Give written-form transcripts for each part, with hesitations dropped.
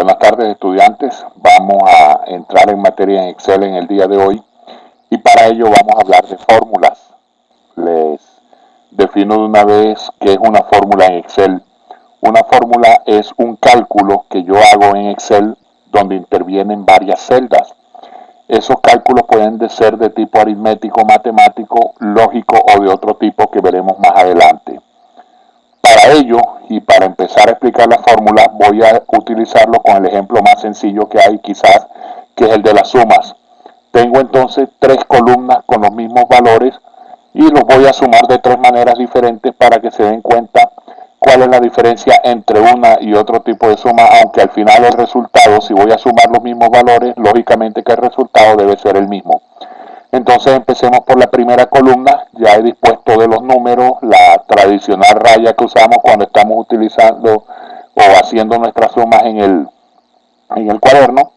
Buenas tardes, estudiantes. Vamos a entrar en materia en Excel en el día de hoy y para ello vamos a hablar de fórmulas. Les defino de una vez qué es una fórmula en Excel. Una fórmula es un cálculo que yo hago en Excel donde intervienen varias celdas. Esos cálculos pueden ser de tipo aritmético, matemático, lógico o de otro tipo que veremos más adelante. Para ello, y para empezar a explicar la fórmula, voy a utilizarlo con el ejemplo más sencillo que hay quizás, que es el de las sumas. Tengo entonces tres columnas con los mismos valores y los voy a sumar de tres maneras diferentes para que se den cuenta cuál es la diferencia entre una y otro tipo de suma, aunque al final el resultado, si voy a sumar los mismos valores, lógicamente que el resultado debe ser el mismo. Entonces empecemos por la primera columna. Ya he dispuesto de los números la tradicional raya que usamos cuando estamos utilizando o haciendo nuestras sumas en el cuaderno.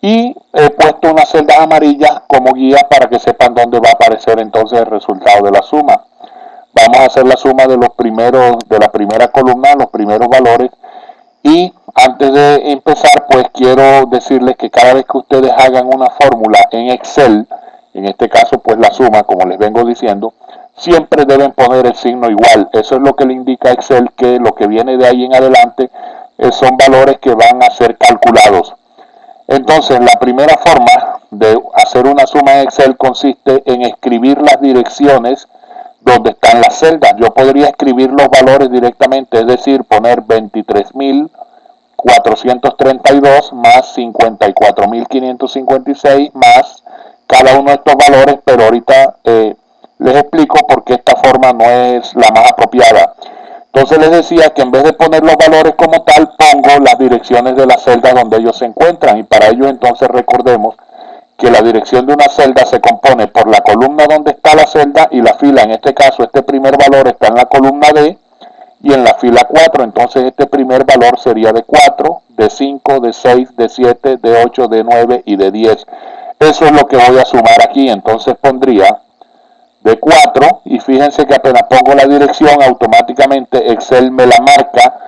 Y he puesto unas celdas amarillas como guía para que sepan dónde va a aparecer entonces el resultado de la suma. Vamos a hacer la suma de los primeros, de la primera columna, los primeros valores. Y antes de empezar, pues quiero decirles que cada vez que ustedes hagan una fórmula en Excel, en este caso pues la suma, como les vengo diciendo, siempre deben poner el signo igual. Eso es lo que le indica a Excel que lo que viene de ahí en adelante son valores que van a ser calculados. Entonces, la primera forma de hacer una suma en Excel consiste en escribir las direcciones donde están las celdas. Yo podría escribir los valores directamente, es decir, poner 23.432 más 54.556 más cada uno de estos valores, pero ahorita les explico por qué esta forma no es la más apropiada. Entonces les decía que en vez de poner los valores como tal, pongo las direcciones de las celdas donde ellos se encuentran, y para ello entonces recordemos que la dirección de una celda se compone por la columna donde está la celda y la fila. En este caso, este primer valor está en la columna D y en la fila 4. Entonces este primer valor sería de 4, de 5, de 6, de 7, de 8, de 9 y de 10. Eso es lo que voy a sumar aquí. Entonces pondría de 4 y fíjense que apenas pongo la dirección, automáticamente Excel me la marca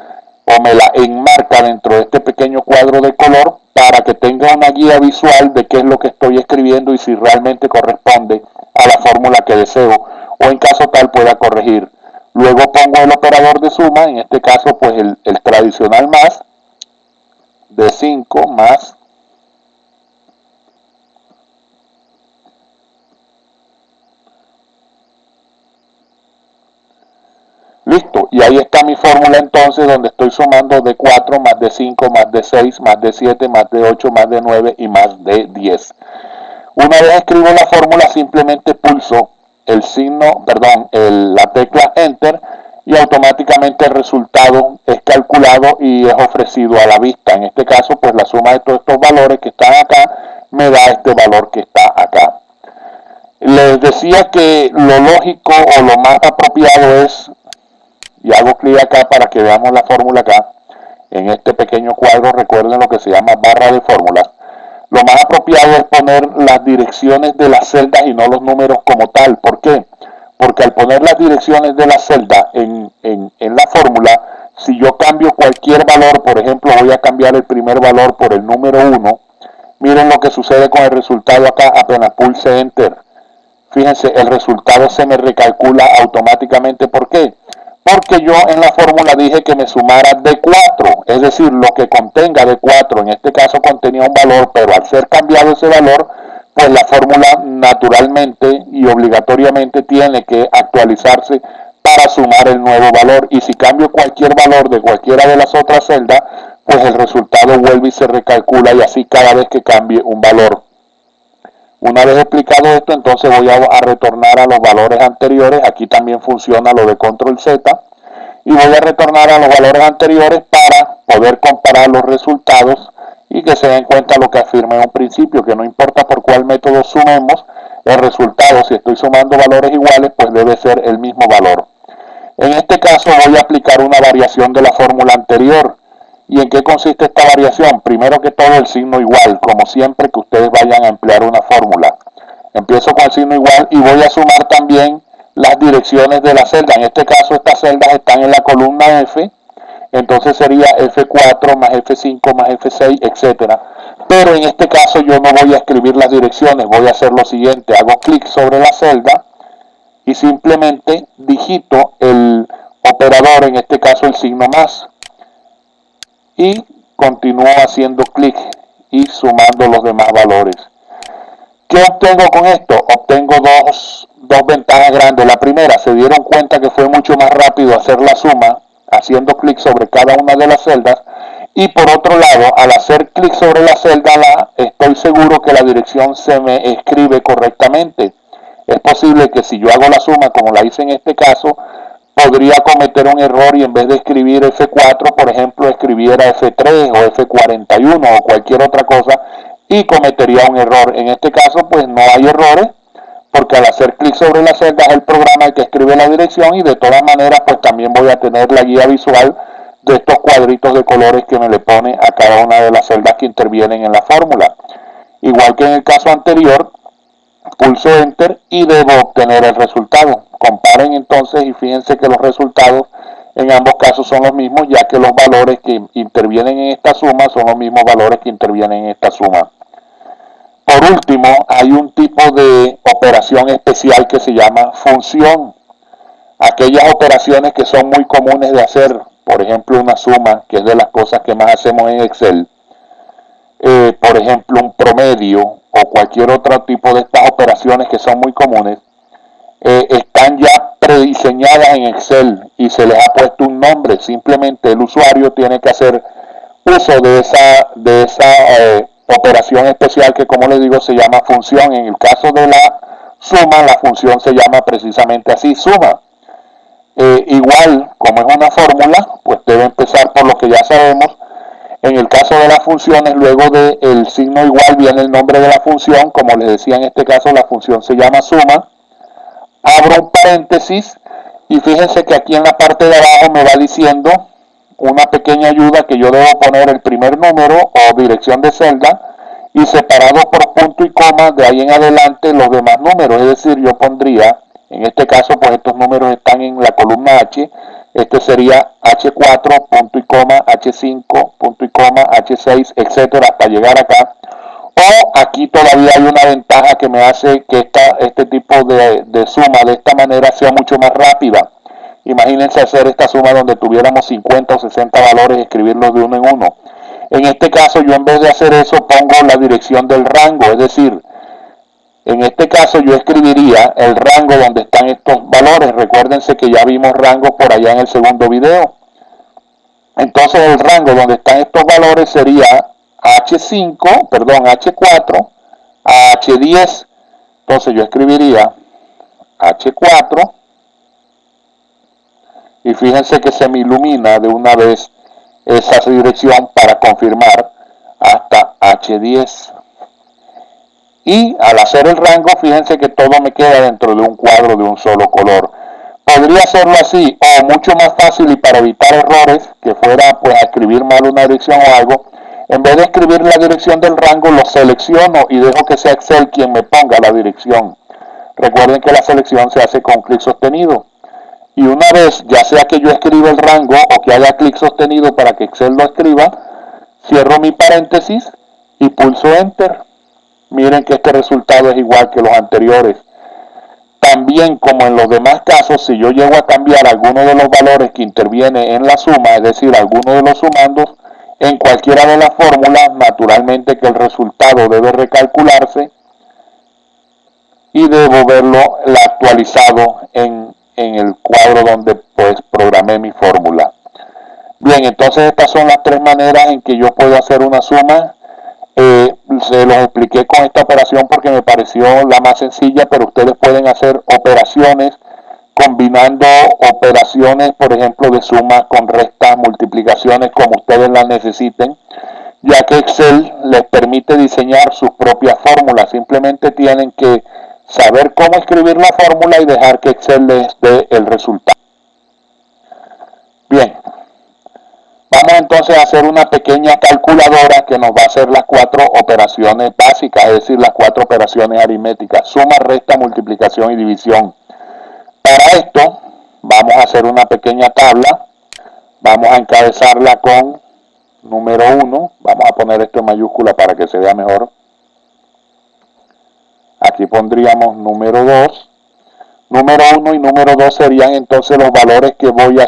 o me la enmarca dentro de este pequeño cuadro de color para que tenga una guía visual de qué es lo que estoy escribiendo y si realmente corresponde a la fórmula que deseo, o en caso tal pueda corregir. Luego pongo el operador de suma, en este caso pues el tradicional más, de 5 más listo, y ahí está mi fórmula entonces donde estoy sumando de 4 más de 5 más de 6 más de 7 más de 8 más de 9 y más de 10. Una vez escribo la fórmula, simplemente pulso el signo, la tecla Enter y automáticamente el resultado es calculado y es ofrecido a la vista. En este caso, pues la suma de todos estos valores que están acá me da este valor que está acá. Les decía que lo lógico o lo más apropiado es, y hago clic acá para que veamos la fórmula acá, en este pequeño cuadro, recuerden lo que se llama barra de fórmulas. Lo más apropiado es poner las direcciones de las celdas y no los números como tal. ¿Por qué? Porque al poner las direcciones de la celda en la fórmula, si yo cambio cualquier valor, por ejemplo, voy a cambiar el primer valor por el número 1, miren lo que sucede con el resultado acá apenas pulse Enter. Fíjense, el resultado se me recalcula automáticamente. ¿Por qué? Porque yo en la fórmula dije que me sumara de 4, es decir, lo que contenga de 4, en este caso contenía un valor, pero al ser cambiado ese valor, pues la fórmula naturalmente y obligatoriamente tiene que actualizarse para sumar el nuevo valor, y si cambio cualquier valor de cualquiera de las otras celdas, pues el resultado vuelve y se recalcula, y así cada vez que cambie un valor. Una vez explicado esto, entonces voy a retornar a los valores anteriores. Aquí también funciona lo de control Z. Y voy a retornar a los valores anteriores para poder comparar los resultados y que se den cuenta lo que afirmé en un principio, que no importa por cuál método sumemos, el resultado, si estoy sumando valores iguales, pues debe ser el mismo valor. En este caso voy a aplicar una variación de la fórmula anterior. ¿Y en qué consiste esta variación? Primero que todo, el signo igual, como siempre que ustedes vayan a emplear una fórmula. Empiezo con el signo igual y voy a sumar también las direcciones de la celda. En este caso, estas celdas están en la columna F entonces sería F4 más F5 más F6, etcétera. Pero en este caso yo no voy a escribir las direcciones, voy a hacer lo siguiente, hago clic sobre la celda y simplemente digito el operador, en este caso el signo más, y continúo haciendo clic y sumando los demás valores. ¿Qué obtengo con esto? Obtengo dos ventajas grandes. La primera, se dieron cuenta que fue mucho más rápido hacer la suma haciendo clic sobre cada una de las celdas. Y por otro lado, al hacer clic sobre la celda estoy seguro que la dirección se me escribe correctamente. Es posible que si yo hago la suma como la hice en este caso, podría cometer un error y en vez de escribir F4, por ejemplo, escribiera F3 o F41 o cualquier otra cosa y cometería un error. En este caso, pues no hay errores, porque al hacer clic sobre la celda es el programa el que escribe la dirección y de todas maneras, pues también voy a tener la guía visual de estos cuadritos de colores que me le pone a cada una de las celdas que intervienen en la fórmula. Igual que en el caso anterior, pulso Enter y debo obtener el resultado. Comparen entonces y fíjense que los resultados en ambos casos son los mismos, ya que los valores que intervienen en esta suma son los mismos valores que intervienen en esta suma. Por último, hay un tipo de operación especial que se llama función. Aquellas operaciones que son muy comunes de hacer, por ejemplo una suma, que es de las cosas que más hacemos en Excel, por ejemplo un promedio o cualquier otro tipo de estas operaciones que son muy comunes, están ya prediseñadas en Excel y se les ha puesto un nombre. Simplemente el usuario tiene que hacer uso de esa operación especial que, como les digo, se llama función. En el caso de la suma, la función se llama precisamente así, suma. Igual, como es una fórmula, pues debe empezar por lo que ya sabemos. En el caso de las funciones, luego del signo igual viene el nombre de la función. Como les decía, en este caso la función se llama suma. Abro un paréntesis y fíjense que aquí en la parte de abajo me va diciendo una pequeña ayuda que yo debo poner el primer número o dirección de celda y separado por punto y coma de ahí en adelante los demás números. Es decir, yo pondría, en este caso pues estos números están en la columna H, este sería H4, punto y coma, H5, punto y coma, H6, etcétera, hasta llegar acá. O aquí todavía hay una ventaja que me hace que este tipo de suma de esta manera sea mucho más rápida. Imagínense hacer esta suma donde tuviéramos 50 o 60 valores y escribirlos de uno en uno. En este caso yo en vez de hacer eso pongo la dirección del rango, es decir, en este caso yo escribiría el rango donde están estos valores. Recuérdense que ya vimos rangos por allá en el segundo video. Entonces el rango donde están estos valores sería H4 a H10. Entonces yo escribiría H4 y fíjense que se me ilumina de una vez esa dirección para confirmar hasta H10. Y al hacer el rango, fíjense que todo me queda dentro de un cuadro de un solo color. Podría hacerlo así o mucho más fácil y para evitar errores, que fuera pues a escribir mal una dirección o algo, en vez de escribir la dirección del rango, lo selecciono y dejo que sea Excel quien me ponga la dirección. Recuerden que la selección se hace con clic sostenido. Y una vez, ya sea que yo escriba el rango o que haya clic sostenido para que Excel lo escriba, cierro mi paréntesis y pulso Enter. Miren que este resultado es igual que los anteriores. También, como en los demás casos, si yo llego a cambiar alguno de los valores que interviene en la suma, es decir, alguno de los sumandos, en cualquiera de las fórmulas, naturalmente que el resultado debe recalcularse y debo verlo actualizado en el cuadro donde pues programé mi fórmula. Bien, entonces estas son las tres maneras en que yo puedo hacer una suma. Se los expliqué con esta operación porque me pareció la más sencilla, pero ustedes pueden hacer operaciones combinando operaciones, por ejemplo, de sumas con restas, multiplicaciones, como ustedes las necesiten, ya que Excel les permite diseñar sus propias fórmulas. Simplemente tienen que saber cómo escribir la fórmula y dejar que Excel les dé el resultado. Bien, vamos entonces a hacer una pequeña calculadora que nos va a hacer las cuatro operaciones básicas, es decir, las cuatro operaciones aritméticas: suma, resta, multiplicación y división. Para esto vamos a hacer una pequeña tabla Vamos a encabezarla con número 1. Vamos a poner esto en mayúscula para que se vea mejor. Aquí pondríamos número 2. Número 1 y número 2 serían entonces los valores que voy a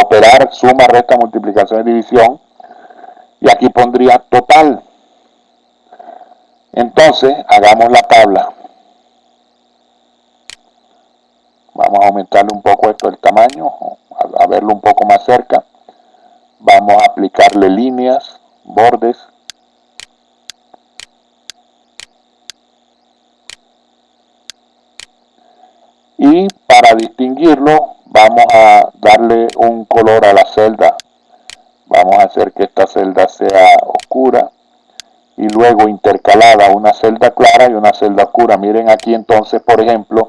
operar: suma, resta, multiplicación y división. Y aquí pondría total. Entonces, hagamos la tabla. Vamos a aumentarle un poco esto el tamaño, a verlo un poco más cerca. Vamos a aplicarle líneas, bordes. Y para distinguirlo, vamos a darle un color a la celda. Vamos a hacer que esta celda sea oscura y luego intercalada una celda clara y una celda oscura. Miren aquí entonces, por ejemplo,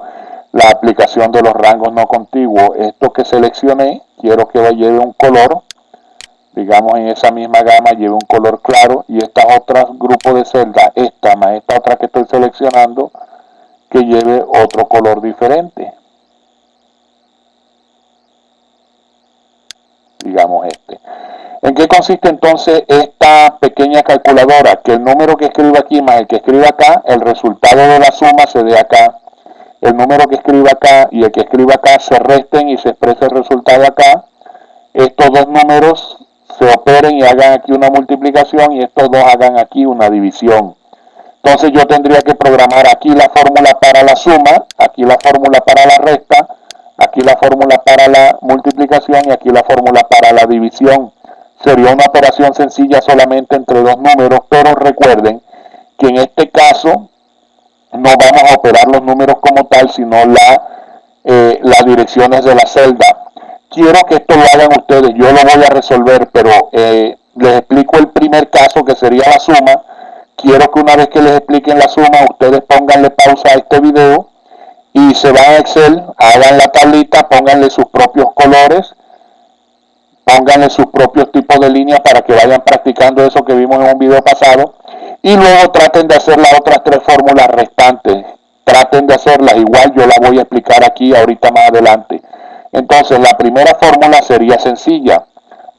la aplicación de los rangos no contiguos. Esto que seleccioné, quiero que lleve un color, digamos en esa misma gama lleve un color claro, y estas otras grupos de celdas, esta más esta otra que estoy seleccionando, que lleve otro color diferente. Digamos este. ¿En qué consiste entonces esta pequeña calculadora? Que el número que escriba aquí más el que escriba acá, el resultado de la suma se dé acá. El número que escriba acá y el que escriba acá se resten y se exprese el resultado acá. Estos dos números se operen y hagan aquí una multiplicación, y estos dos hagan aquí una división. Entonces yo tendría que programar aquí la fórmula para la suma, aquí la fórmula para la resta, aquí la fórmula para la multiplicación y aquí la fórmula para la división. Sería una operación sencilla solamente entre dos números, pero recuerden que en este caso no vamos a operar los números como tal, sino las direcciones de la celda. Quiero que esto lo hagan ustedes, yo lo voy a resolver, pero les explico el primer caso, que sería la suma. Quiero que una vez que les expliquen la suma, ustedes pónganle pausa a este video y se van a Excel, hagan la tablita, pónganle sus propios colores, pónganle sus propios tipos de líneas para que vayan practicando eso que vimos en un video pasado, y luego traten de hacer las otras tres fórmulas restantes. Traten de hacerlas igual, yo las voy a explicar aquí ahorita más adelante. Entonces la primera fórmula sería sencilla.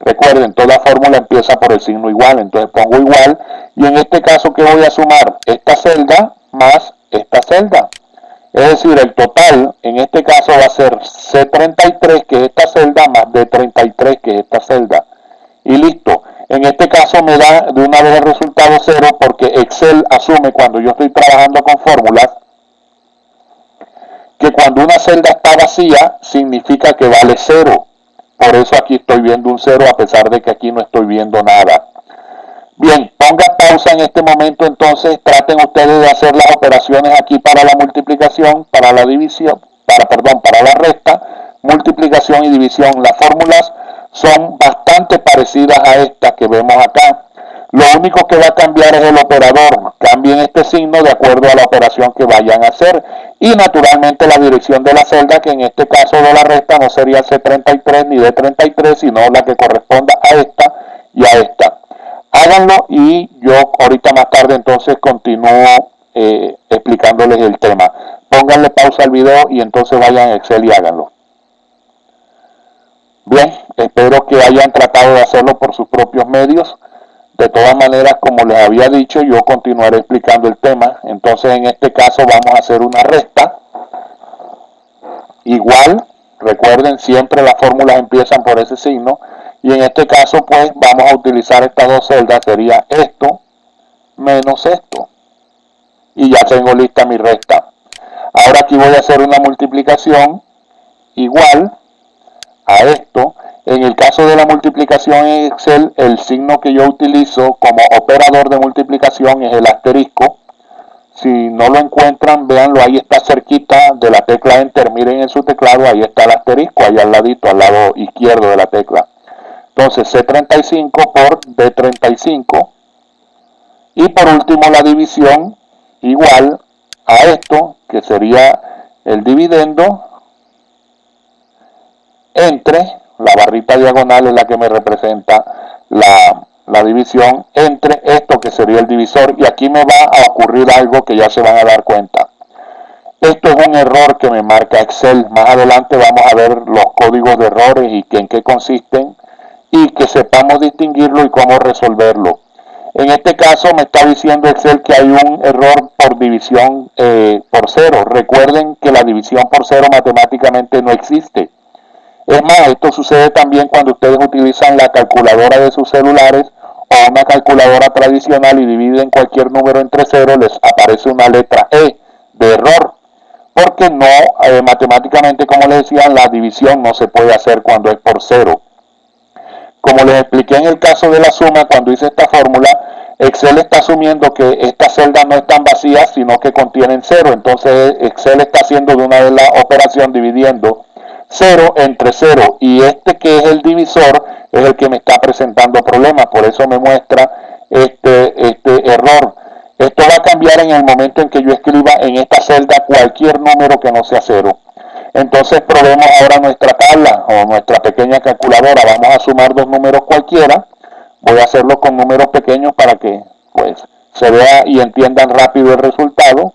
Recuerden, toda fórmula empieza por el signo igual, entonces pongo igual, y en este caso, ¿qué voy a sumar? Esta celda más esta celda. Es decir, el total en este caso va a ser C33, que es esta celda, más D33, que es esta celda. Y listo. En este caso me da de una vez el resultado 0, porque Excel asume, cuando yo estoy trabajando con fórmulas, que cuando una celda está vacía, significa que vale 0. Por eso aquí estoy viendo un 0, a pesar de que aquí no estoy viendo nada. Bien, ponga pausa en este momento, entonces traten ustedes de hacer las operaciones aquí para la multiplicación, para la división, para la resta, multiplicación y división. Las fórmulas son bastante parecidas a estas que vemos acá. Lo único que va a cambiar es el operador. Cambien este signo de acuerdo a la operación que vayan a hacer. Y naturalmente la dirección de la celda, que en este caso de la resta no sería C33 ni D33, sino la que corresponda a esta y a esta. Háganlo y yo ahorita más tarde entonces continúo explicándoles el tema. Pónganle pausa al video y entonces vayan a Excel y háganlo. Bien, espero que hayan tratado de hacerlo por sus propios medios. De todas maneras, como les había dicho, yo continuaré explicando el tema. Entonces en este caso vamos a hacer una resta. Igual, recuerden, siempre las fórmulas empiezan por ese signo. Y en este caso, pues, vamos a utilizar estas dos celdas. Sería esto menos esto. Y ya tengo lista mi resta. Ahora aquí voy a hacer una multiplicación igual a esto. En el caso de la multiplicación en Excel, el signo que yo utilizo como operador de multiplicación es el asterisco. Si no lo encuentran, véanlo, ahí está cerquita de la tecla Enter. Miren en su teclado, ahí está el asterisco, ahí al ladito, al lado izquierdo de la tecla. Entonces C35 por D35. Y por último la división igual a esto, que sería el dividendo entre, la barrita diagonal es la que me representa la división, entre esto que sería el divisor. Y aquí me va a ocurrir algo que ya se van a dar cuenta. Esto es un error que me marca Excel. Más adelante vamos a ver los códigos de errores y en qué consisten. y que sepamos distinguirlo y cómo resolverlo. En este caso me está diciendo Excel que hay un error por división por cero. Recuerden que la división por cero matemáticamente no existe. Es más, esto sucede también cuando ustedes utilizan la calculadora de sus celulares o una calculadora tradicional y dividen cualquier número entre cero, les aparece una letra E de error, porque no, matemáticamente, como les decía, la división no se puede hacer cuando es por cero. Como les expliqué en el caso de la suma, cuando hice esta fórmula, Excel está asumiendo que estas celdas no están vacías, sino que contienen cero. Entonces Excel está haciendo de una vez la operación dividiendo 0 entre 0, y este que es el divisor es el que me está presentando problemas, por eso me muestra este error. Esto va a cambiar en el momento en que yo escriba en esta celda cualquier número que no sea 0. Entonces probemos ahora nuestra tabla o nuestra pequeña calculadora. Vamos a sumar dos números cualquiera. Voy a hacerlo con números pequeños para que pues se vea y entiendan rápido el resultado.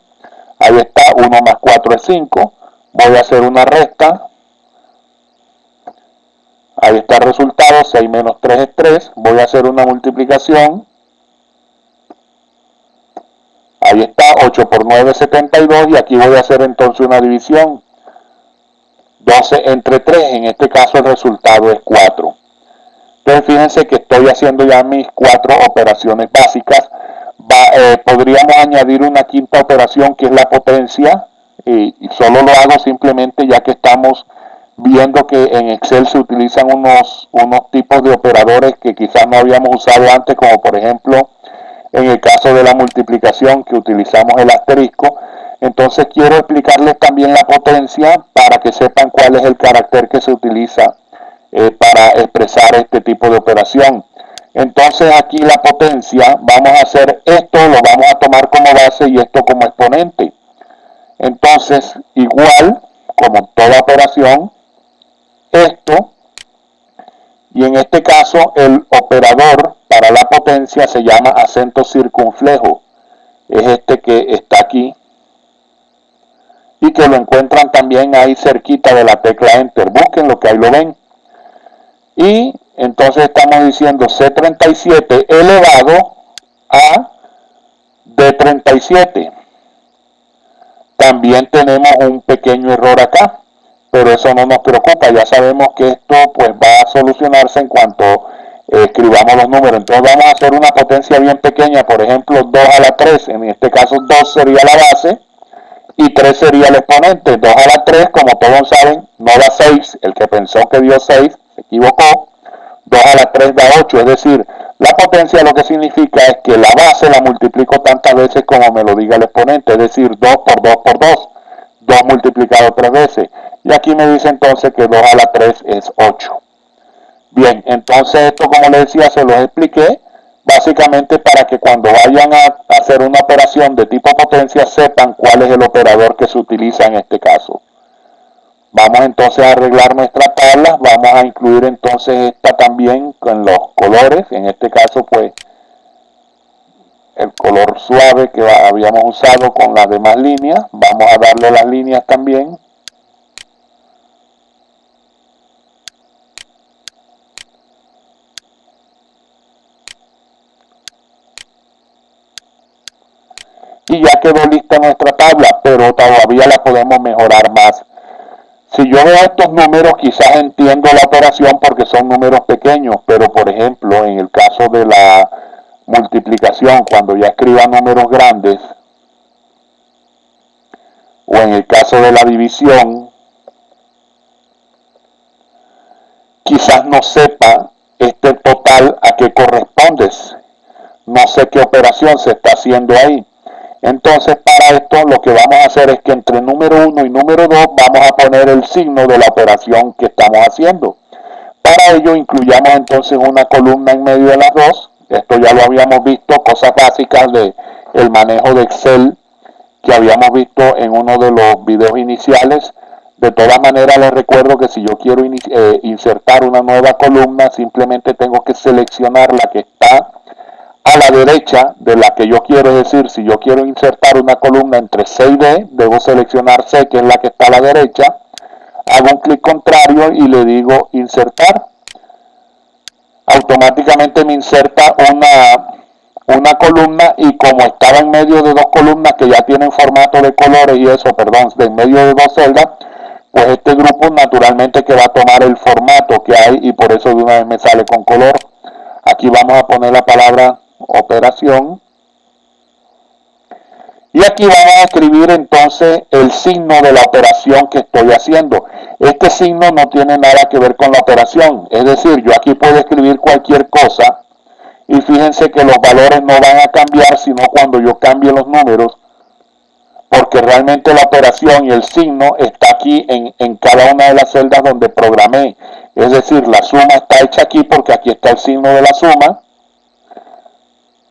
Ahí está, 1 más 4 es 5. Voy a hacer una resta. Ahí está el resultado, 6 menos 3 es 3. Voy a hacer una multiplicación. Ahí está, 8 por 9 es 72. Y aquí voy a hacer entonces una división. 12 entre 3, en este caso el resultado es 4. Entonces fíjense que estoy haciendo ya mis 4 operaciones básicas. Podríamos añadir una quinta operación que es la potencia, y solo lo hago simplemente ya que estamos viendo que en Excel se utilizan unos tipos de operadores que quizás no habíamos usado antes, como por ejemplo en el caso de la multiplicación que utilizamos el asterisco. Entonces quiero explicarles también la potencia para que sepan cuál es el carácter que se utiliza para expresar este tipo de operación. Entonces aquí la potencia, vamos a hacer esto, lo vamos a tomar como base y esto como exponente. Entonces, igual, como toda operación, esto, y en este caso el operador para la potencia se llama acento circunflejo. Es este que está aquí y que lo encuentran también ahí cerquita de la tecla Enter. Búsquenlo, que ahí lo ven. Y entonces estamos diciendo C37 elevado a D37. También tenemos un pequeño error acá, pero eso no nos preocupa. Ya sabemos que esto pues va a solucionarse en cuanto escribamos los números. Entonces vamos a hacer una potencia bien pequeña, por ejemplo 2 a la 3. En este caso 2 sería la base y 3 sería el exponente. 2 a la 3, como todos saben, no da 6. El que pensó que dio 6 se equivocó. 2 a la 3 da 8, es decir, la potencia lo que significa es que la base la multiplico tantas veces como me lo diga el exponente, es decir, 2 por 2 por 2, 2 multiplicado 3 veces. Y aquí me dice entonces que 2 a la 3 es 8. Bien, entonces esto, como les decía, se los expliqué, básicamente para que cuando vayan a hacer una operación de tipo potencia sepan cuál es el operador que se utiliza en este caso. Vamos entonces a arreglar nuestra tabla, vamos a incluir entonces esta también con los colores, en este caso pues el color suave que habíamos usado con las demás líneas, vamos a darle las líneas también. Y ya quedó lista nuestra tabla, pero todavía la podemos mejorar más. Si yo veo estos números, quizás entiendo la operación porque son números pequeños, pero por ejemplo, en el caso de la multiplicación, cuando ya escriba números grandes, o en el caso de la división, quizás no sepa este total a qué corresponde. No sé qué operación se está haciendo ahí. Entonces, para esto lo que vamos a hacer es que entre número 1 y número 2 vamos a poner el signo de la operación que estamos haciendo. Para ello incluyamos entonces una columna en medio de las dos. Esto ya lo habíamos visto, cosas básicas del manejo de Excel que habíamos visto en uno de los videos iniciales. De todas maneras les recuerdo que si yo quiero insertar una nueva columna, simplemente tengo que seleccionar la que está a la derecha de la que yo quiero, es decir, si yo quiero insertar una columna entre C y D, debo seleccionar C, que es la que está a la derecha, hago un clic contrario y le digo insertar. automáticamente me inserta una columna, y como estaba en medio de dos columnas que ya tienen formato de colores y eso, perdón, de en medio de dos celdas, pues este grupo naturalmente que va a tomar el formato que hay, y por eso de una vez me sale con color. Aquí vamos a poner la palabra operación, y aquí vamos a escribir entonces el signo de la operación que estoy haciendo. Este signo no tiene nada que ver con la operación, es decir, yo aquí puedo escribir cualquier cosa, y fíjense que los valores no van a cambiar sino cuando yo cambie los números, porque realmente la operación y el signo está aquí en cada una de las celdas donde programé. Es decir, la suma está hecha aquí porque aquí está el signo de la suma,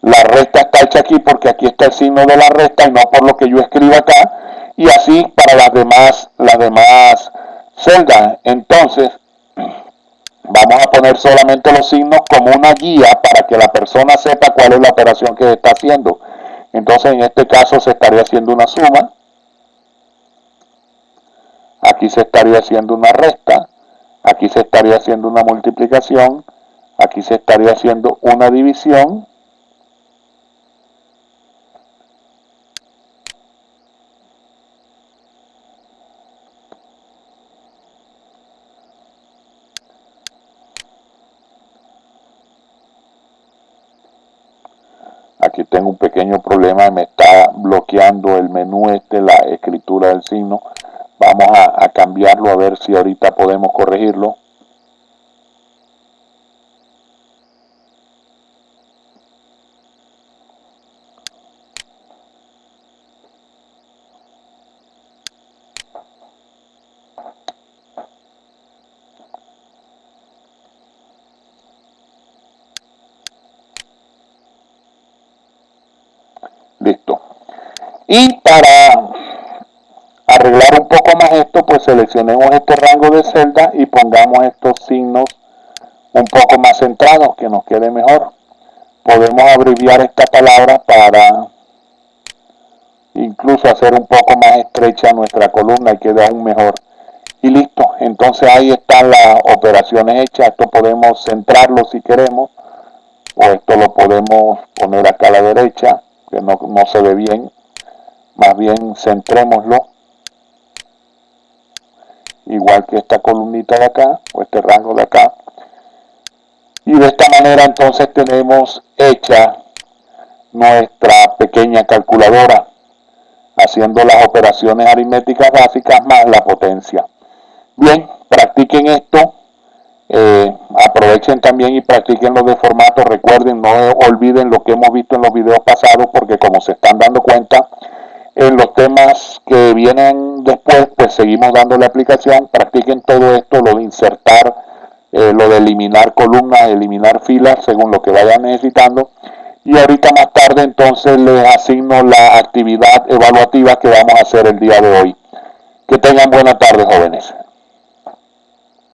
la resta está hecha aquí porque aquí está el signo de la resta y no por lo que yo escribo acá, y así para las demás celdas. Entonces, vamos a poner solamente los signos como una guía para que la persona sepa cuál es la operación que está haciendo. Entonces, en este caso se estaría haciendo una suma, aquí se estaría haciendo una resta, aquí se estaría haciendo una multiplicación, aquí se estaría haciendo una división, aquí tengo un pequeño problema, me está bloqueando el menú la escritura del signo. Vamos a cambiarlo, a ver si ahorita podemos corregirlo. Listo. Y para arreglar un poco más esto, pues seleccionemos este rango de celda y pongamos estos signos un poco más centrados, que nos quede mejor. Podemos abreviar esta palabra para incluso hacer un poco más estrecha nuestra columna y quede aún mejor. Y listo, entonces ahí están las operaciones hechas. Esto podemos centrarlo si queremos, o esto lo podemos poner acá a la derecha, que no se ve bien. Más bien centrémoslo, igual que esta columnita de acá, o este rango de acá. Y de esta manera entonces tenemos hecha nuestra pequeña calculadora, haciendo las operaciones aritméticas básicas más la potencia. Bien, practiquen esto, aprovechen también y practiquen los de formato. Recuerden, no olviden lo que hemos visto en los videos pasados, porque como se están dando cuenta, en los temas que vienen después, pues seguimos dándole aplicación. Practiquen todo esto, lo de insertar, lo de eliminar columnas, eliminar filas, según lo que vayan necesitando. Y ahorita más tarde entonces les asigno la actividad evaluativa que vamos a hacer el día de hoy. Que tengan buena tarde, jóvenes.